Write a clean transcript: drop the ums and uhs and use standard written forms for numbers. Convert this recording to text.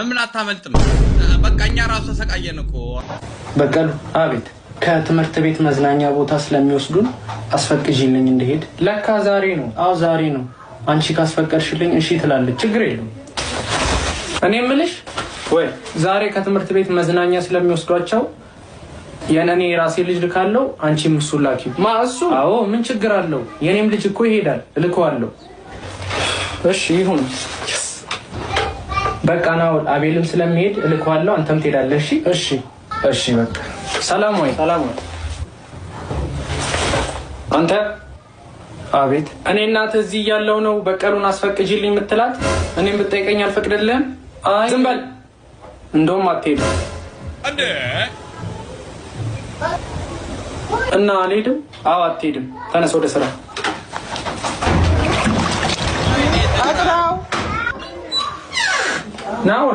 ምን አታመልጥም? በቃኛ ራሱ ተሰቃየን እኮ። በቀሉ አቤት። ከትምህርት ቤት መዝናኛ ቦታ ስለሚወስዱን አስፈቅጂልኝ እንደሄድ። ለካ ዛሬ ነው። አዎ ዛሬ ነው። አንቺ ካስፈቀድሽልኝ እሺ ትላለች። ችግር የለውም። እኔ የምልሽ ወይ ዛሬ ከትምህርት ቤት መዝናኛ ስለሚወስዷቸው የኔ ራሴ ልጅ ልካለው፣ አንቺም እሱ ላኪ። እሱ? አዎ ምን ችግር አለው? የኔም ልጅ እኮ ይሄዳል፣ እልከዋለሁ። እሺ ይሁን። በቃ ነው አቤልም ስለሚሄድ እልከዋለሁ፣ አንተም ትሄዳለህ። እሺ እሺ በቃ ሰላም ወይ። አንተ አቤት። እኔ እናትህ እዚህ እያለሁ ነው በቀሉን አስፈቅጂልኝ የምትላት? እኔም ብትጠይቀኝ አልፈቅድልህም። አይ ዝም በል። እንደውም አትሄድም እንዴ? እና አልሄድም። አዎ አትሄድም። ተነስ ወደ ስራ። ናው